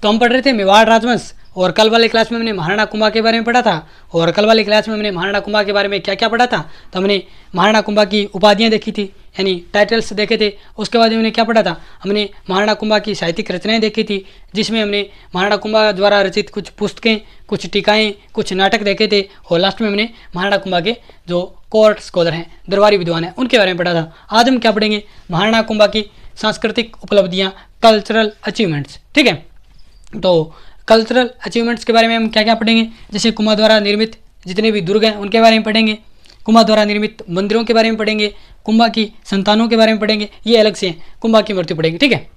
तो हम पढ़ रहे थे मेवाड़ राजवंश, और कल वाले क्लास में हमने महाराणा कुंभा के बारे में पढ़ा था। और कल वाले क्लास में हमने महाराणा कुंभा के बारे में क्या क्या पढ़ा था, तो हमने महाराणा कुंभा की उपाधियाँ देखी थी, यानी टाइटल्स देखे थे। उसके बाद हमने क्या पढ़ा था, हमने महाराणा कुंभा की साहित्यिक रचनाएं देखी थी, जिसमें हमने महाराणा कुंभा द्वारा रचित कुछ पुस्तकें, कुछ टीकाएँ, कुछ नाटक देखे थे। और लास्ट में हमने महाराणा कुंभा के जो कोर्ट स्कॉलर हैं, दरबारी विद्वान हैं, उनके बारे में पढ़ा था। आज हम क्या पढ़ेंगे, महाराणा कुंभा की सांस्कृतिक उपलब्धियाँ, कल्चरल अचीवमेंट्स। ठीक है, तो कल्चरल अचीवमेंट्स के बारे में हम क्या क्या पढ़ेंगे, जैसे कुंभा द्वारा निर्मित जितने भी दुर्ग हैं उनके बारे में पढ़ेंगे, कुंभा द्वारा निर्मित मंदिरों के बारे में पढ़ेंगे, कुंभा की संतानों के बारे में पढ़ेंगे, ये अलग से हैं, कुंभा की मृत्यु पढ़ेंगे। ठीक है,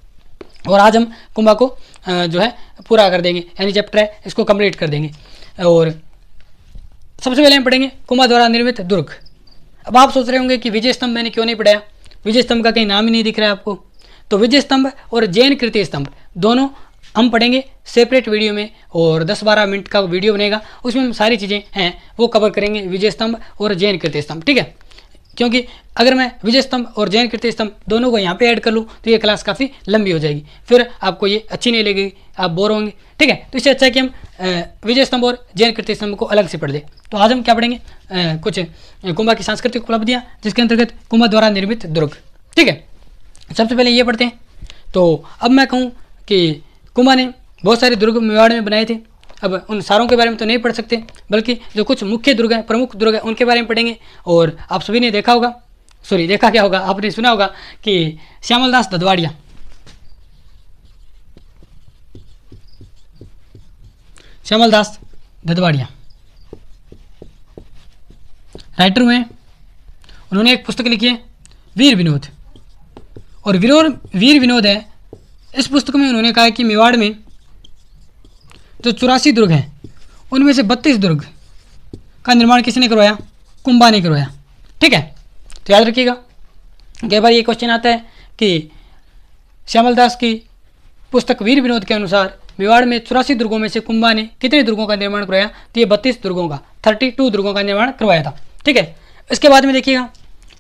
और आज हम कुंभा को जो है पूरा कर देंगे, यानी चैप्टर है इसको कंप्लीट कर देंगे। और सबसे पहले हम पढ़ेंगे कुंभा द्वारा निर्मित दुर्ग। अब आप सोच रहे होंगे कि विजय स्तंभ मैंने क्यों नहीं पढ़ाया, विजय स्तंभ का कहीं नाम ही नहीं दिख रहा है आपको। तो विजय स्तंभ और जैन कृति स्तंभ दोनों हम पढ़ेंगे सेपरेट वीडियो में, और 10-12 मिनट का वीडियो बनेगा, उसमें हम सारी चीज़ें हैं वो कवर करेंगे, विजय स्तंभ और जैन कृति स्तंभ। ठीक है, क्योंकि अगर मैं विजय स्तंभ और जैन कृति स्तंभ दोनों को यहाँ पे ऐड कर लूँ तो ये क्लास काफ़ी लंबी हो जाएगी, फिर आपको ये अच्छी नहीं लगेगी, आप बोर होंगे। ठीक है, तो इससे अच्छा है कि हम विजय स्तंभ और जैन कृति स्तंभ को अलग से पढ़ दें। तो आज हम क्या पढ़ेंगे, कुछ कुंभा की सांस्कृतिक उपलब्धियाँ, जिसके अंतर्गत कुंभा द्वारा निर्मित दुर्ग। ठीक है, सबसे पहले ये पढ़ते हैं। तो अब मैं कहूँ कि कुंभा ने बहुत सारे दुर्ग मेवाड़ में बनाए थे। अब उन सारों के बारे में तो नहीं पढ़ सकते, बल्कि जो कुछ मुख्य दुर्ग हैं, प्रमुख दुर्ग हैं, उनके बारे में पढ़ेंगे। और आप सभी ने देखा होगा, सॉरी देखा क्या होगा, आपने सुना होगा कि श्यामलदास ददवाड़िया, श्यामलदास ददवाड़िया राइटर हुए हैं, उन्होंने एक पुस्तक लिखी है वीर विनोद। और वीर विनोद है, इस पुस्तक में उन्होंने कहा है कि मेवाड़ में जो 84 दुर्ग हैं उनमें से 32 दुर्ग का निर्माण किसने करवाया, कुंभा ने करवाया। ठीक है, तो याद रखिएगा, कई बार ये क्वेश्चन आता है कि श्यामलदास की पुस्तक वीर विनोद के अनुसार मेवाड़ में 84 दुर्गों में से कुंभा ने कितने दुर्गों का निर्माण करवाया, तो ये 32 दुर्गों का 32 दुर्गों का निर्माण करवाया था। ठीक है, इसके बाद में देखिएगा,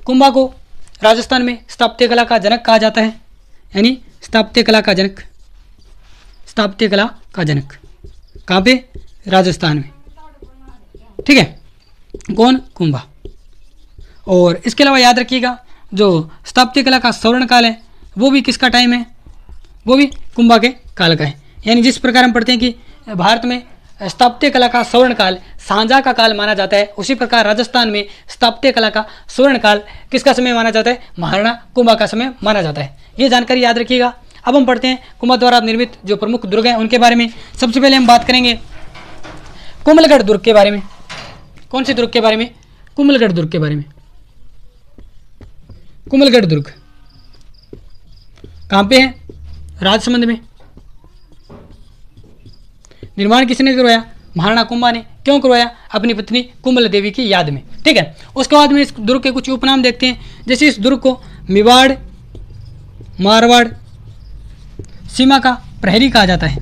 कुंभा को राजस्थान में स्थापत्य कला का जनक कहा जाता है, यानी स्थापत्य कला का जनक, स्थापत्य कला का जनक कहाँ पे, राजस्थान में। ठीक है, कौन, कुंभा। और इसके अलावा याद रखिएगा, जो स्थापत्य कला का स्वर्ण काल है वो भी किसका टाइम है, वो भी कुंभा के काल का है। यानी जिस प्रकार हम पढ़ते हैं कि भारत में स्थापत्य कला का स्वर्ण काल सांझा का काल माना जाता है, उसी प्रकार राजस्थान में स्थापत्य कला का स्वर्ण काल किसका समय माना जाता है, महाराणा कुंभा का समय माना जाता है। ये जानकारी याद रखिएगा। अब हम पढ़ते हैं कुंभा द्वारा निर्मित जो प्रमुख दुर्ग हैं उनके बारे में। सबसे पहले हम बात करेंगे कुंभलगढ़ दुर्ग के बारे में। कौन से दुर्ग के बारे में, कुंभलगढ़ दुर्ग के बारे में। कुंभलगढ़ दुर्ग कहाँ पे है, राजसमंद में। निर्माण किसने करवाया, महाराणा कुंभा ने। क्यों करवाया, अपनी पत्नी कुंभल देवी की याद में। ठीक है, उसके बाद में इस दुर्ग के कुछ उपनाम देखते हैं। जैसे इस दुर्ग को मेवाड़ मारवाड़ सीमा का प्रहरी कहा जाता है।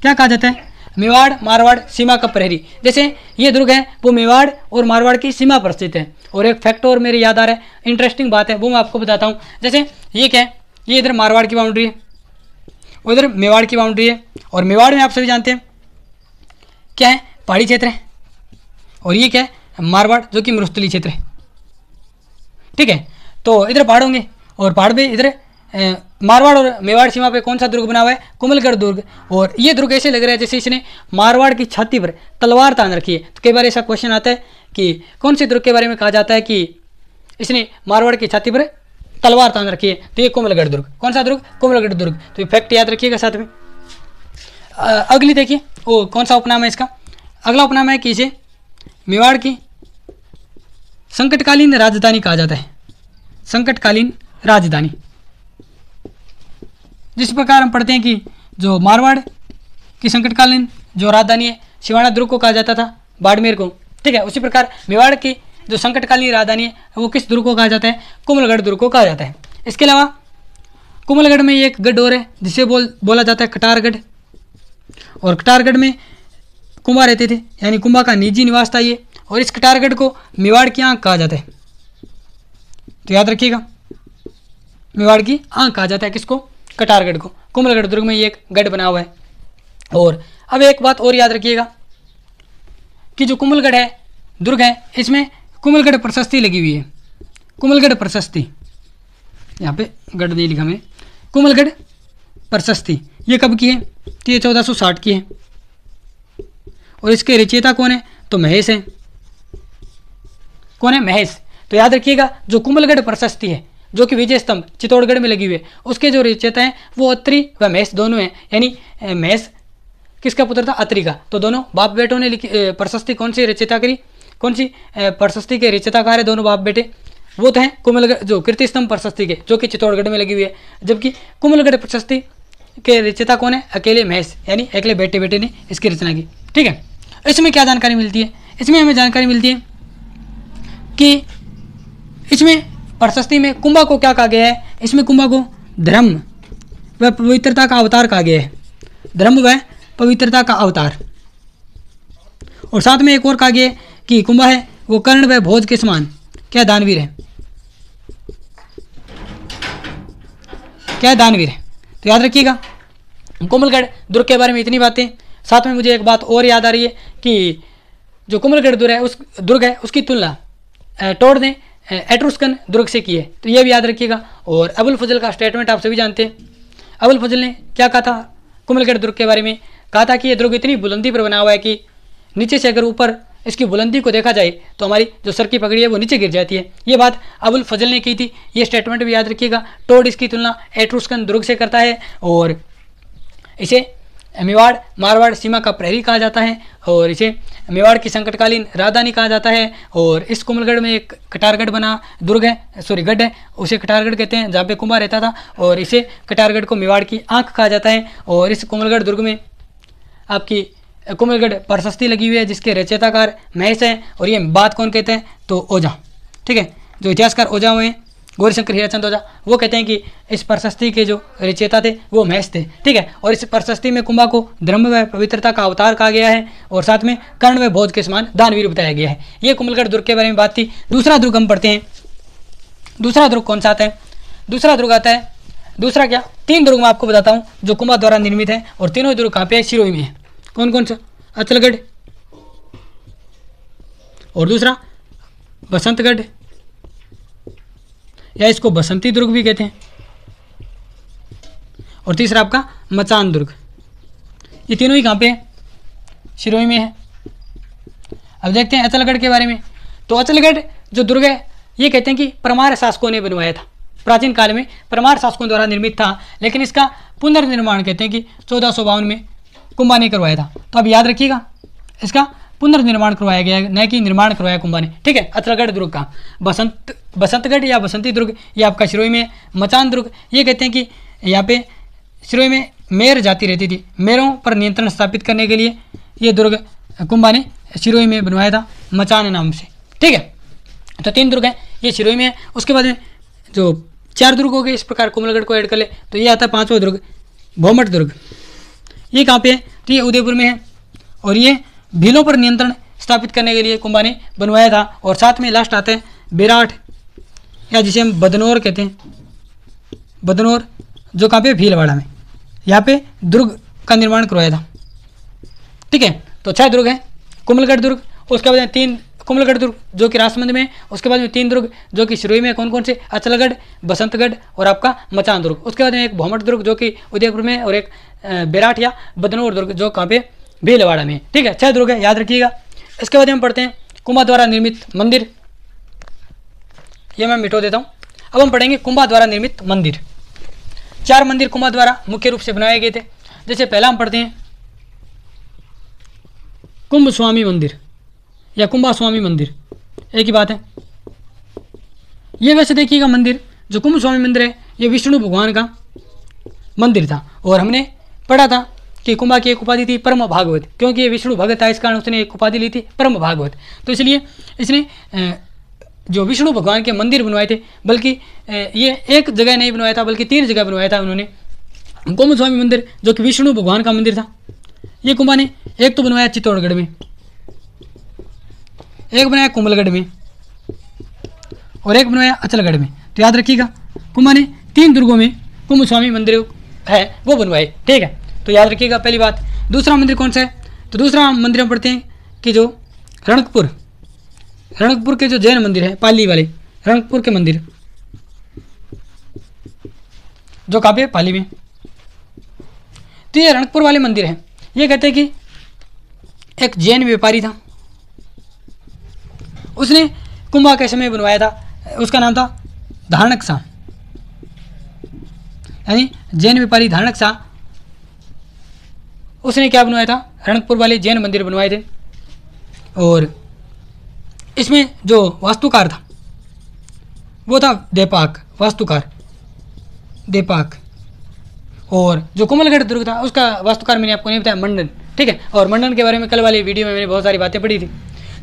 क्या कहा जाता है, मेवाड़ मारवाड़ सीमा का प्रहरी। जैसे ये दुर्ग है वो मेवाड़ और मारवाड़ की सीमा पर स्थित है। और एक फैक्ट और मेरे याद आ रहा है, इंटरेस्टिंग बात है, वो मैं आपको बताता हूँ। जैसे ये क्या है, ये इधर मारवाड़ की बाउंड्री है, उधर मेवाड़ की बाउंड्री है। और मेवाड़ में आप सभी जानते हैं क्या है, पहाड़ी क्षेत्र है। और ये क्या है, मारवाड़ जो कि मरुस्थली क्षेत्र है। ठीक है, तो इधर पहाड़ होंगे और पहाड़ पे इधर मारवाड़ और मेवाड़ सीमा पे कौन सा दुर्ग बना हुआ है, कुंभलगढ़ दुर्ग। और ये दुर्ग ऐसे लग रहा है जैसे इसने मारवाड़ की छाती पर तलवार तान रखी है। तो कई बार ऐसा क्वेश्चन आता है कि कौन से दुर्ग के बारे में कहा जाता है कि इसने मारवाड़ की छाती पर तलवार तान रखी है, तो ये कुंभलगढ़ दुर्ग। कौन सा दुर्ग, कुंभलगढ़ दुर्ग। तो ये फैक्ट याद रखिएगा साथ में। अगली देखिए, वो कौन सा उपनाम है इसका। अगला उपनाम है कि इसे मेवाड़ की संकटकालीन राजधानी कहा जाता है। संकटकालीन राजधानी। जिस प्रकार हम पढ़ते हैं कि जो मारवाड़ की संकटकालीन जो राजधानी है सिवाना दुर्ग को कहा जाता था, बाड़मेर को। ठीक है, उसी प्रकार मेवाड़ की जो संकटकालीन राजधानी है वो किस दुर्ग को कहा जाता है, कुंभलगढ़ दुर्ग को कहा जाता है। इसके अलावा कुंभलगढ़ में एक गढ़ और है जिसे बोला जाता है कटारगढ़। और कटारगढ़ में कुंभा रहते थे, यानी कुंभा का निजी निवास था ये। और इस कटारगढ़ को मेवाड़ की आंख कहा जाता है। तो याद रखिएगा, मेवाड़ की आंख कहा जाता है किसको, कटारगढ़ को। कुंभलगढ़ दुर्ग में ये एक गढ़ बना हुआ है। और अब एक बात और याद रखिएगा कि जो कुंभलगढ़ है दुर्ग है, इसमें कुंभलगढ़ प्रशस्ति लगी हुई है। कुंभलगढ़ प्रशस्ति, यहाँ पे गढ़ नहीं लिखा मैंने, कुंभलगढ़ प्रशस्ति ये कब की है? तो ये 1460 की है। और इसके रचयिता कौन है? तो महेश है। कौन है? महेश। तो याद रखिएगा जो कुंभलगढ़ प्रशस्ति है जो कि विजय स्तंभ चित्तौड़गढ़ में लगी हुई है, उसके जो रचयिता हैं वो अत्रि व महेश दोनों हैं। यानी महेश किसका पुत्र था? अत्रि का। तो दोनों बाप बेटों ने लिखी प्रशस्ति कौन सी रचयिता करी? कौन सी प्रशस्ति के रचयिताकार है दोनों बाप बेटे? वो तो हैं कुंभलगढ़ जो कीर्ति स्तंभ प्रशस्ति के, जो कि चित्तौड़गढ़ में लगी हुई है। जबकि कुंभलगढ़ प्रशस्ति के रचयिता कौन है? अकेले महेश, यानी अकेले बेटे बेटे ने इसकी रचना की। ठीक है, इसमें क्या जानकारी मिलती है? इसमें हमें जानकारी मिलती है कि इसमें प्रशस्ति में कुंभा को क्या कहा गया है? इसमें कुंभा को धर्म व पवित्रता का अवतार कहा गया है। धर्म व पवित्रता का अवतार। और साथ में एक और कहा गया है कि कुंभा है वो कर्ण व भोज के समान क्या दानवीर है? क्या दानवीर है? तो याद रखिएगा कुंभलगढ़ दुर्ग के बारे में इतनी बातें। साथ में मुझे एक बात और याद आ रही है कि जो कुंभलगढ़ दुर्ग है उसकी तुलना टोड ने एट्रुस्कन दुर्ग से की है। तो ये भी याद रखिएगा। और अबुल फजल का स्टेटमेंट आप सभी जानते हैं। अबुल फजल ने क्या कहा था कुंभलगढ़ दुर्ग के बारे में? कहा था कि ये दुर्ग इतनी बुलंदी पर बना हुआ है कि नीचे से अगर ऊपर इसकी बुलंदी को देखा जाए तो हमारी जो सर की पगड़ी है वो नीचे गिर जाती है। ये बात अबुल फजल ने की थी। ये स्टेटमेंट भी याद रखिएगा। टोड इसकी तुलना एट्रुस्कन दुर्ग से करता है और इसे मेवाड़ मारवाड़ सीमा का प्रहरी कहा जाता है और इसे मेवाड़ की संकटकालीन राजधानी कहा जाता है। और इस कुंभलगढ़ में एक कटारगढ़ बना दुर्ग है, सॉरी गढ़ है, उसे कटारगढ़ कहते हैं जहाँ पे कुंभा रहता था। और इसे कटारगढ़ को मेवाड़ की आंख कहा जाता है। और इस कुंभलगढ़ दुर्ग में आपकी कुंभलगढ़ प्रशस्ति लगी हुई है जिसके रचयिताकार महेश हैं। और ये बात कौन कहते हैं? तो ओझा। ठीक है, जो इतिहासकार ओझा हुए हैं गौरीशंकर हीराचंद ओझा, वो कहते हैं कि इस प्रशस्ति के जो रचयिता थे वो महेश थे। ठीक है, और इस प्रशस्ति में कुंभा को धर्म व पवित्रता का अवतार कहा गया है और साथ में कर्ण व भोज के समान दानवीर बताया गया है। ये कुंभलगढ़ दुर्ग के बारे में बात थी। दूसरा दुर्ग हम पढ़ते हैं। दूसरा दुर्ग कौन सा आता है? दूसरा दुर्ग आता है, दूसरा क्या, 3 दुर्ग मैं आपको बताता हूँ जो कुंभा द्वारा निर्मित है। और तीनों दुर्ग कहाँ पे है? सिरोही में है। कौन कौन सा? अचलगढ़, और दूसरा बसंतगढ़ या इसको बसंती दुर्ग भी कहते हैं, और तीसरा आपका मचान दुर्ग। ये तीनों ही कहाँ पे है? सिरोही में है। अब देखते हैं अचलगढ़ के बारे में। तो अचलगढ़ जो दुर्ग है ये कहते हैं कि परमार शासकों ने बनवाया था। प्राचीन काल में परमार शासकों द्वारा निर्मित था, लेकिन इसका पुनर्निर्माण कहते हैं कि 1452 में कुंभा ने करवाया था। तो अब याद रखिएगा इसका पुनर्निर्माण करवाया गया, न कि निर्माण करवाया कुंभा ने। ठीक है, अचलगढ़ दुर्ग का बसंतगढ़ या बसंती दुर्ग ये आपका सिरोही में। मचान दुर्ग ये कहते हैं कि यहाँ पे सिरोही में मेर जाति रहती थी। मेरों पर नियंत्रण स्थापित करने के लिए ये दुर्ग कुंभा ने सिरोही में बनवाया था मचान नाम से। ठीक है, तो 3 दुर्ग हैं, ये सिरोही में है। उसके बाद में जो 4 दुर्ग हो गए इस प्रकार कुंभलगढ़ को ऐड कर ले तो ये आता है 5वां दुर्ग भौमट दुर्ग। ये कहाँ पे है? तो ये उदयपुर में है। और ये भीलों पर नियंत्रण स्थापित करने के लिए कुंभा ने बनवाया था। और साथ में लास्ट आता है बेराट या जिसे हम बदनौर कहते हैं, बदनौर जो कहाँ पे? भीलवाड़ा में। यहाँ पे दुर्ग का निर्माण करवाया था। ठीक है, तो 6 दुर्ग हैं कुंभलगढ़ दुर्ग। उसके बाद 3 कुंभलगढ़ दुर्ग जो कि राजसमंद में है। उसके बाद में 3 दुर्ग जो कि सिरोही में। कौन कौन से? अचलगढ़, बसंतगढ़ और आपका मचान दुर्ग। उसके बाद में एक भौमट दुर्ग जो कि उदयपुर में, और एक बेराट या बदनौर दुर्ग जो कहाँ पे? भीलवाड़ा में। ठीक है, 6 दुर्ग है, याद रखिएगा। इसके बाद हम पढ़ते हैं कुंभा द्वारा निर्मित मंदिर। ये मैं मिटो देता हूँ। अब हम पढ़ेंगे कुंभा द्वारा निर्मित मंदिर। 4 मंदिर कुंभा द्वारा मुख्य रूप से बनाए गए थे। जैसे पहला हम पढ़ते हैं कुंभ स्वामी मंदिर या कुंभा स्वामी मंदिर, एक ही बात है। ये वैसे देखिएगा मंदिर जो कुंभ स्वामी मंदिर है ये विष्णु भगवान का मंदिर था। और हमने पढ़ा था कि कुंभा की एक उपाधि थी परम भागवत, क्योंकि ये विष्णु भगत था इस कारण उसने एक उपाधि ली थी परम भागवत। तो इसलिए इसने जो विष्णु भगवान के मंदिर बनवाए थे, बल्कि ये एक जगह नहीं बनवाया था बल्कि 3 जगह बनवाया था उन्होंने। कुंभ स्वामी मंदिर जो कि विष्णु भगवान का मंदिर था, ये कुंभा ने एक तो बनवाया चित्तौड़गढ़ में, एक बनाया कुंभलगढ़ में और एक बनवाया अचलगढ़ में। तो याद रखिएगा कुंभा ने 3 दुर्गों में कुंभ स्वामी मंदिर है वो बनवाए। ठीक है, तो याद रखिएगा पहली बात। दूसरा मंदिर कौन सा है, तो दूसरा मंदिर हम पढ़ते हैं कि जो रणकपुर के जो जैन मंदिर है, पाली वाले रणकपुर के मंदिर, जो कहाँ पे, पाली में। तो ये रणकपुर वाले मंदिर हैं। ये कहते हैं कि एक जैन व्यापारी था, उसने कुंभा के समय बनवाया था। उसका नाम था धारणक शाह, यानी जैन व्यापारी धारणक शाह। उसने क्या बनवाया था, रणकपुर वाले जैन मंदिर बनवाए थे। और इसमें जो वास्तुकार था वो था देपाक, वास्तुकार देपाक। और जो कोमलगढ़ दुर्ग था उसका वास्तुकार मैंने आपको नहीं बताया, मंडन। ठीक है, और मंडन के बारे में कल वाली वीडियो में मैंने बहुत सारी बातें पढ़ी थी।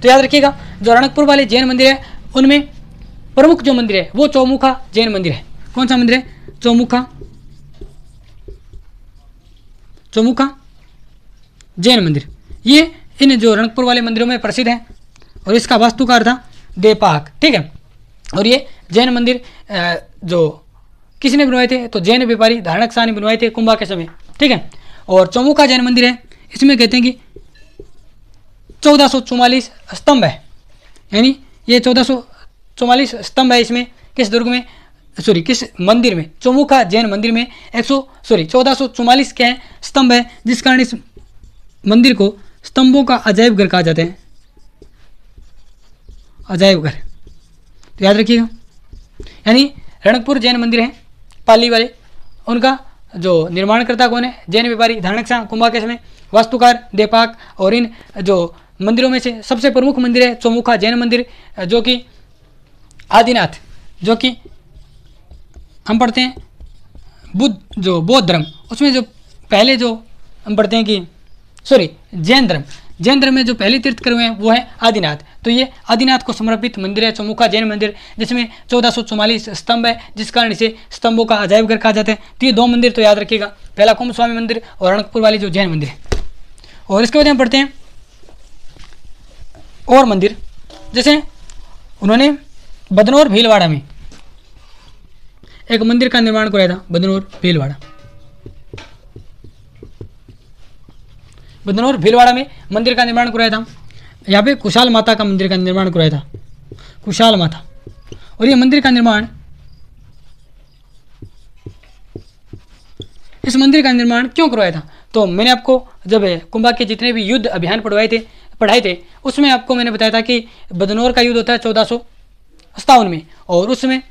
तो याद रखिएगा, जो रणकपुर वाले जैन मंदिर है उनमें प्रमुख जो मंदिर है वो चौमुखा जैन मंदिर है। कौन सा मंदिर है, चौमुखा जैन मंदिर। ये इन जो रणकपुर वाले मंदिरों में प्रसिद्ध है और इसका वास्तुकार था देपाक। ठीक है, और ये जैन मंदिर जो किसने बनवाए थे, तो जैन व्यापारी धारणक शाह ने बनवाए थे कुंभा के समय। ठीक है, और चौमुखा जैन मंदिर है, इसमें कहते हैं कि 1444 स्तंभ है, यानी ये 1444 स्तंभ है इसमें। किस दुर्ग में, सॉरी किस मंदिर में, चौमुखा जैन मंदिर में 1444 क्या है, स्तंभ है, जिस कारण इस मंदिर को स्तंभों का अजायब घर कहा जाता है, अजायब घर। तो याद रखिएगा, यानी रणकपुर जैन मंदिर है पाली वाले, उनका जो निर्माणकर्ता कौन है, जैन व्यापारी धारणक शाह, कुंभा के समय वास्तुकार देपाक। और इन जो मंदिरों में से सबसे प्रमुख मंदिर है चौमुखा जैन मंदिर, जो कि आदिनाथ, जो कि हम पढ़ते हैं बौद्ध धर्म, उसमें जो पहले जो हम पढ़ते हैं कि जैन धर्म में जो पहले तीर्थकर हुए हैं वो है आदिनाथ। तो ये आदिनाथ को समर्पित मंदिर है चौमुखा जैन मंदिर, जिसमें 1444 स्तंभ है, जिस कारण इसे स्तंभों का अजायब घर कहा जाता है। तो ये दो मंदिर तो याद रखिएगा, पहला कुंभ स्वामी मंदिर और रणकपुर वाली जो जैन मंदिर है। और इसके बाद हम पढ़ते हैं और मंदिर, जैसे उन्होंने बदनौर भीलवाड़ा में एक मंदिर का निर्माण कराया था। बदनौर भीलवाड़ा में मंदिर का निर्माण कराया था। यहाँ पे कुशाल माता का मंदिर का निर्माण कराया था, कुशाल माता। और ये मंदिर का निर्माण, इस मंदिर का निर्माण क्यों करवाया था, तो मैंने आपको जब कुंभा के जितने भी युद्ध अभियान पढ़ाए थे उसमें आपको मैंने बताया था कि बदनौर का युद्ध होता है 1457 में, और उसमें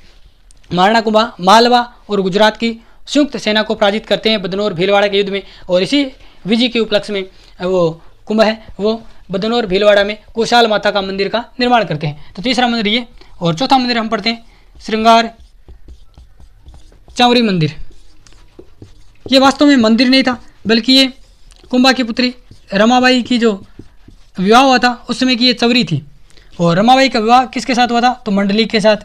महाराणा कुंभा मालवा और गुजरात की संयुक्त सेना को पराजित करते हैं बदनौर भीलवाड़ा के युद्ध में। और इसी विजय के उपलक्ष्य में वो कुंभ है वो बदनौर भीलवाड़ा में कुशाल माता का मंदिर का निर्माण करते हैं। तो तीसरा मंदिर ये, और चौथा मंदिर हम पढ़ते हैं श्रृंगार चौरी मंदिर। ये वास्तव में मंदिर नहीं था, बल्कि ये कुंभा की पुत्री रमाबाई की जो विवाह हुआ था उस समय की ये चौरी थी। और रमाबाई का विवाह किसके साथ हुआ था, तो मंडलिक के साथ।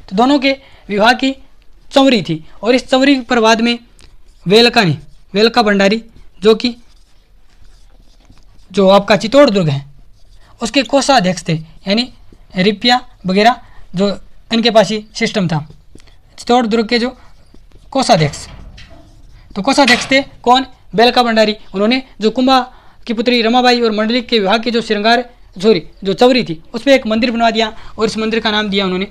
तो दोनों के विवाह की चौरी थी। और इस चौरी पर बाद में वेलका भंडारी, जो कि जो आपका चित्तौड़ दुर्ग है उसके कोषाध्यक्ष थे, यानी रुपया वगैरह जो इनके पास ही सिस्टम था, चित्तौड़ दुर्ग के जो कोषाध्यक्ष, तो कोषाध्यक्ष थे कौन, वेलका भंडारी। उन्होंने जो कुंभा की पुत्री रमाबाई और मंडलिक के विवाह की जो जो चौरी थी उस पर एक मंदिर बनवा दिया, और इस मंदिर का नाम दिया उन्होंने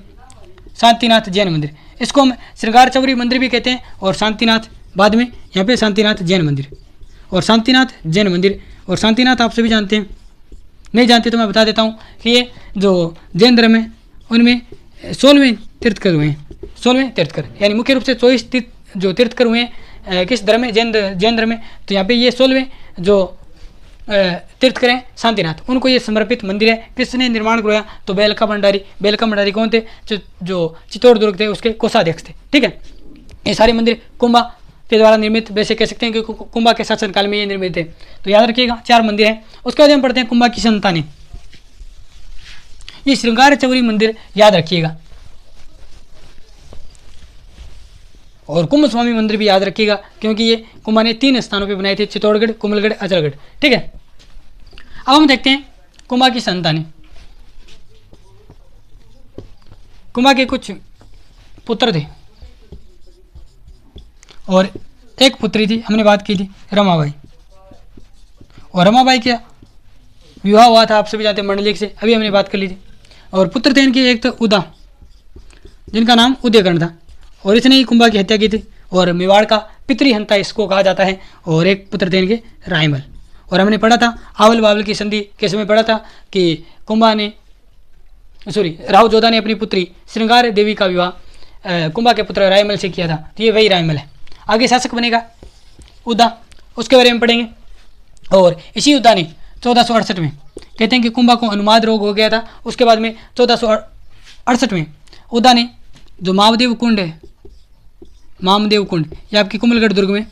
शांतिनाथ जैन मंदिर। इसको हम श्रृंगार चौरी मंदिर भी कहते हैं, और शांतिनाथ बाद में यहाँ पे शांतिनाथ जैन मंदिर और शांतिनाथ जैन मंदिर। और शांतिनाथ आप सभी जानते हैं, नहीं जानते तो मैं बता देता हूँ कि ये जो जैन धर्म है उनमें 16वें तीर्थकर हुए हैं, 16वें तीर्थकर, यानी मुख्य रूप से 24 जो तीर्थकर हुए हैं किस धर्म में, जैन धर्म में। तो यहाँ पे ये 16वें जो तीर्थकर हैं शांतिनाथ, उनको ये समर्पित मंदिर है। किसने निर्माण करवाया, तो वेलका भंडारी कौन थे, जो चित्तौड़ दुर्ग थे उसके कोषाध्यक्ष थे। ठीक है, ये सारे मंदिर कुंभा के द्वारा निर्मित, वैसे कह सकते हैं कि कुंभा के शासनकाल में ये निर्मित थे। तो याद रखिएगा 4 मंदिर हैं। उसके बाद हम पढ़ते हैं कुंभा की संतानें। ये श्रृंगार चौरी मंदिर याद रखिएगा, और कुंभ स्वामी मंदिर भी याद रखिएगा, क्योंकि ये कुंभा ने 3 स्थानों पे बनाए थे, चित्तौड़गढ़, कुंभलगढ़, अचलगढ़। ठीक है, अब हम देखते हैं कुंभा की संतानें। कुंभा के कुछ पुत्र थे, और एक पुत्री थी, हमने बात की थी रमाबाई। और रमाबाई का विवाह हुआ था, आप सभी जानते हैं, मंडलिक से, अभी हमने बात कर ली थी। और पुत्र थे इनके, एक तो उदा, जिनका नाम उदयकर्ण था, और इसने ही कुंभा की हत्या की थी, और मेवाड़ का पितृहंता इसको कहा जाता है। और एक पुत्र थे इनके रायमल। और हमने पढ़ा था आवल बावल की संधि के समय पढ़ा था कि राव जोधा ने अपनी पुत्री श्रृंगार देवी का विवाह कुंभा के पुत्र रायमल से किया था। तो ये वही रायमल है। आगे शासक बनेगा उदा, उसके बारे में पढ़ेंगे। और इसी उदा ने 1468 में, कहते हैं कि कुंभा को अनुमाद रोग हो गया था। उसके बाद में 1468 में उदा ने जो मामदेव कुंड है, मामदेव कुंड, ये आपकी कुंभलगढ़ दुर्ग में,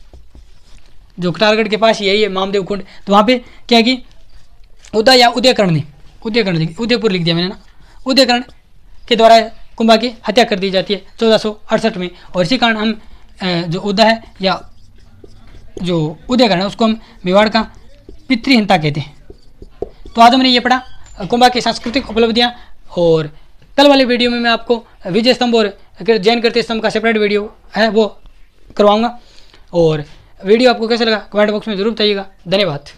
जो कटारगढ़ के पास यही है मामदेव कुंड, तो वहाँ पे क्या कि उदा या उदयकर्ण ने, उदयपुर लिख दिया मैंने ना, उदयकर्ण के द्वारा कुंभा की हत्या कर दी जाती है 1468 में। और इसी कारण हम जो उदा है या जो उदयकर्ण है उसको हम मेवाड़ का पितृहंता कहते हैं। तो आज हमने ये पढ़ा कुंभा की सांस्कृतिक उपलब्धियाँ। और कल वाले वीडियो में मैं आपको विजय स्तंभ और जैन कीर्ति स्तंभ का सेपरेट वीडियो है वो करवाऊँगा। और वीडियो आपको कैसा लगा कमेंट बॉक्स में ज़रूर बताइएगा। धन्यवाद।